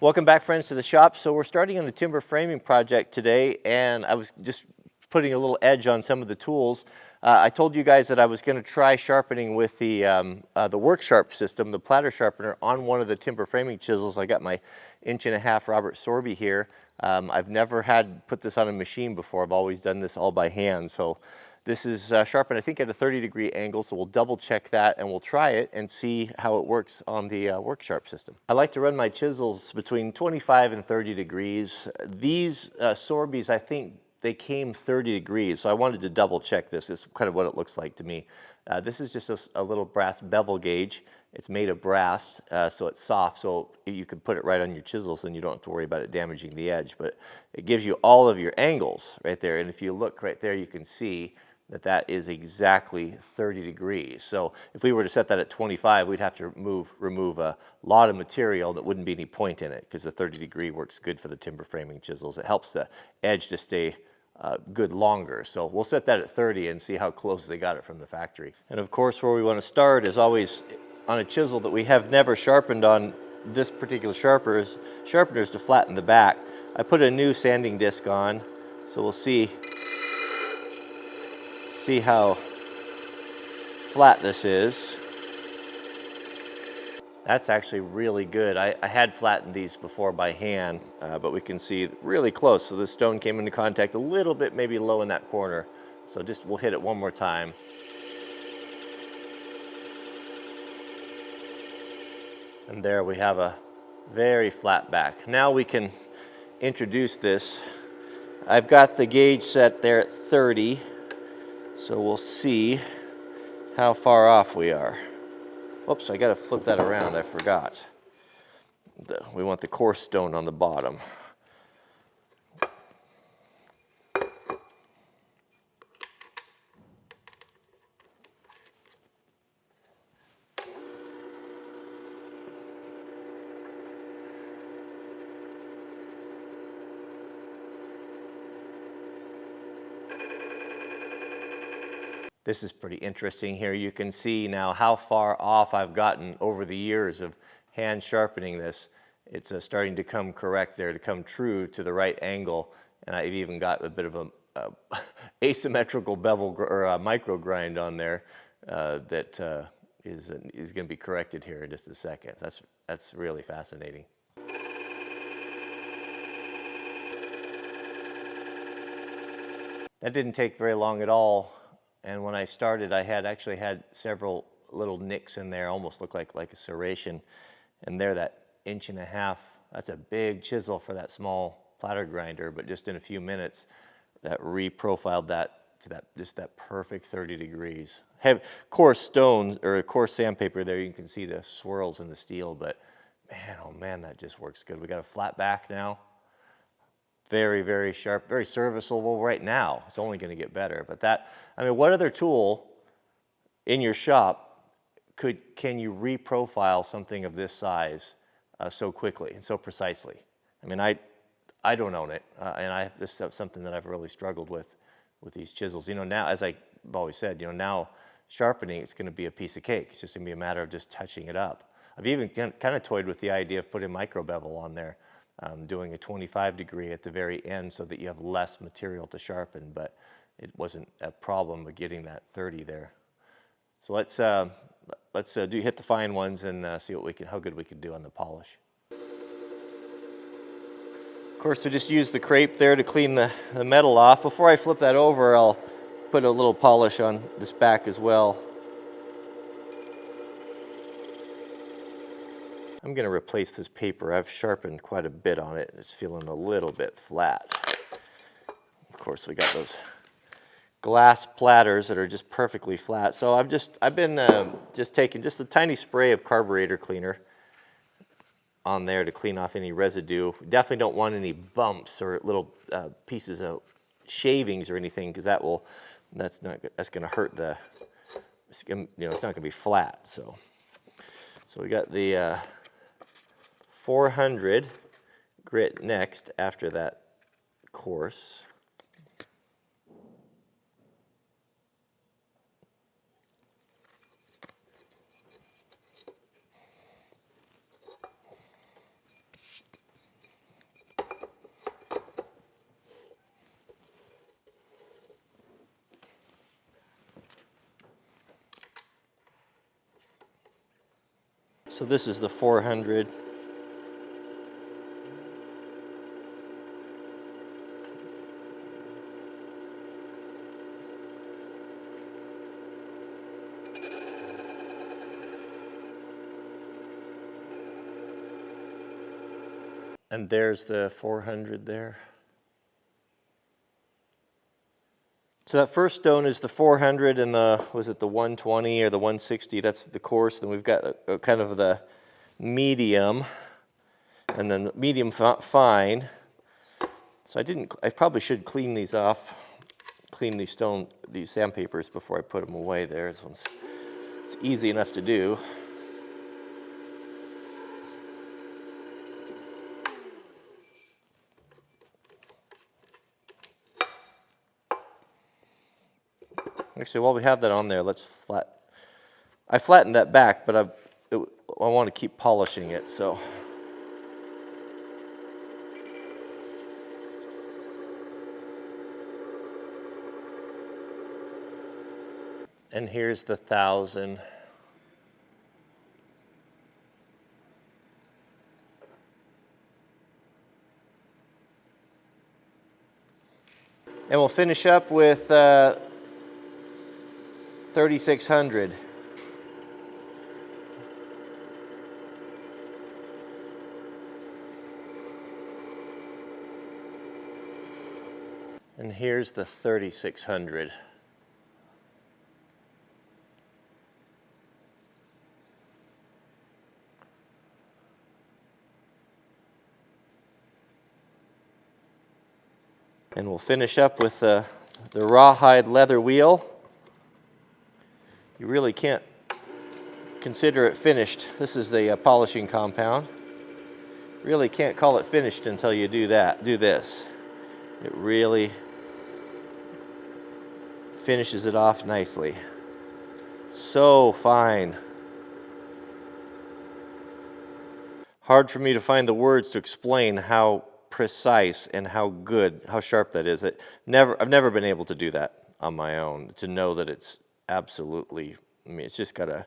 Welcome back, friends, to the shop. So we're starting on the timber framing project today, and I was just putting a little edge on some of the tools. I told you guys that I was going to try sharpening with the work sharp system, the platter sharpener, on one of the timber framing chisels. I got my 1.5" Robert Sorby here. I've never had put this on a machine before. I've always done this all by hand. So this is sharpened, I think, at a 30-degree angle, so we'll double check that and we'll try it and see how it works on the work sharp system. I like to run my chisels between 25 and 30 degrees. These Sorbies, I think they came 30 degrees, so I wanted to double check this. It's kind of what it looks like to me. This is just a little brass bevel gauge. It's made of brass, so it's soft, so you can put it right on your chisels and you don't have to worry about it damaging the edge. But it gives you all of your angles right there, and if you look right there, you can see that is exactly 30 degrees. So if we were to set that at 25, we'd have to remove a lot of material that wouldn't be any point in it, because the 30-degree works good for the timber framing chisels. It helps the edge to stay good longer. So we'll set that at 30 and see how close they got it from the factory. And of course, where we want to start is always on a chisel that we have never sharpened on this particular sharpener is to flatten the back. I put a new sanding disc on, so we'll see how flat this is. That's actually really good. I had flattened these before by hand, but we can see really close. So the stone came into contact a little bit, maybe low in that corner. So we'll hit it one more time. And there we have a very flat back. Now we can introduce this. I've got the gauge set there at 30. So we'll see how far off we are. Oops, I gotta flip that around, I forgot. We want the coarse stone on the bottom. This is pretty interesting here. You can see now how far off I've gotten over the years of hand sharpening this. It's starting to come correct there, to come true to the right angle. And I've even got a bit of a asymmetrical bevel or a micro grind on there that is going to be corrected here in just a second. That's really fascinating. That didn't take very long at all. And when I started, I actually had several little nicks in there, almost looked like a serration. And there, that 1.5", that's a big chisel for that small platter grinder, but just in a few minutes, that reprofiled that to just that perfect 30 degrees. Have coarse stones or coarse sandpaper there, you can see the swirls in the steel, but man, oh man, that just works good. We got a flat back now. Very, very sharp, very serviceable right now. It's only going to get better. But what other tool in your shop can you reprofile something of this size so quickly and so precisely? I mean, I don't own it, and this is something that I've really struggled with these chisels. You know, now, as I've always said, you know, now sharpening, it's going to be a piece of cake. It's just going to be a matter of just touching it up. I've even kind of toyed with the idea of putting micro bevel on there. Doing a 25-degree at the very end so that you have less material to sharpen, but it wasn't a problem of getting that 30 there. So let's hit the fine ones and see how good we can do on the polish. Of course, to just use the crepe there to clean the metal off. Before I flip that over, I'll put a little polish on this back as well. I'm going to replace this paper. I've sharpened quite a bit on it. It's feeling a little bit flat. Of course, we got those glass platters that are just perfectly flat. So I've been just taking just a tiny spray of carburetor cleaner on there to clean off any residue. We definitely don't want any bumps or little pieces of shavings or anything, because that's going to hurt it's not going to be flat. So we got the 400 grit next after that course. So this is the 400. And there's the 400 there. So that first stone is the 400 and the, was it the 120 or the 160? That's the coarse. Then we've got a kind of the medium, and then the medium fine. So I probably should clean these off, clean these sandpapers before I put them away there. It's easy enough to do. Actually, while we have that on there, I flattened that back, but I want to keep polishing it, so. And here's the 1000. And we'll finish up with 3600. And here's the 3600. And we'll finish up with the rawhide leather wheel. You really can't consider it finished. This is the polishing compound. Really can't call it finished until you do this. It really finishes it off nicely. So fine. Hard for me to find the words to explain how precise and how sharp that is. I've never been able to do that on my own, to know that it's absolutely, it's just got a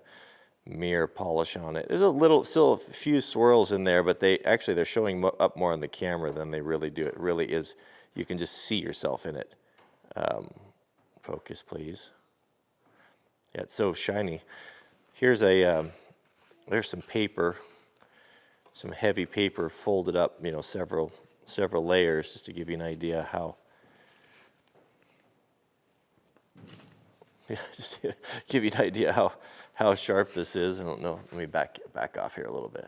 mirror polish on it. There's still a few swirls in there, but they're showing up more on the camera than they really do. It really is, you can just see yourself in it. Focus, please. Yeah, it's so shiny. Here's there's some paper, some heavy paper folded up, several layers, just to give you an idea how. Just to give you an idea how sharp this is. I don't know. Let me back off here a little bit.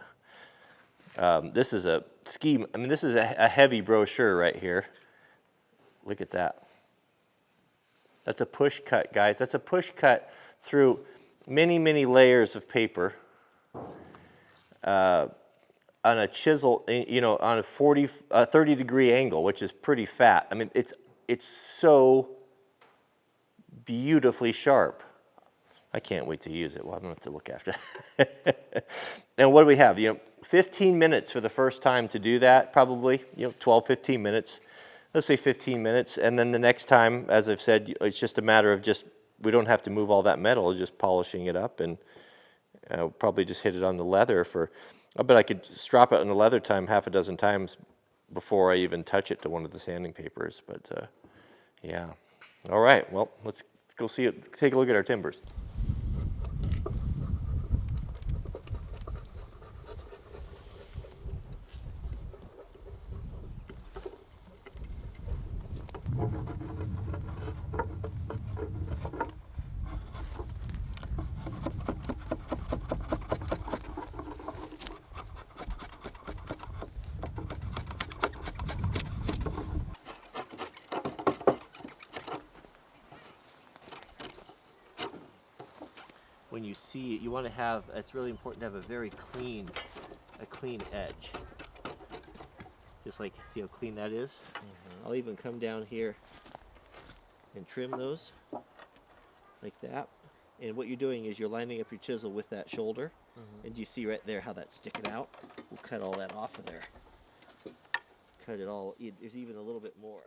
This is a scheme. This is a heavy brochure right here. Look at that. That's a push cut, guys. That's a push cut through many, many layers of paper on a chisel, on a 30-degree angle, which is pretty fat. It's so beautifully sharp. I can't wait to use it. Well, I don't have to look after that. And what do we have? 15 minutes for the first time to do that, probably. 12, 15 minutes. Let's say 15 minutes. And then the next time, as I've said, it's just a matter of we don't have to move all that metal, just polishing it up, and probably just hit it on the leather I bet I could strop it on the leather half a dozen times before I even touch it to one of the sanding papers. But yeah. All right, well, let's go take a look at our timbers. When you see it, you want to have, it's really important to have a very clean edge. Just like, see how clean that is? Mm-hmm. I'll even come down here and trim those like that. And what you're doing is you're lining up your chisel with that shoulder. Mm-hmm. And you see right there how that's sticking out? We'll cut all that off of there. Cut it all, there's even a little bit more.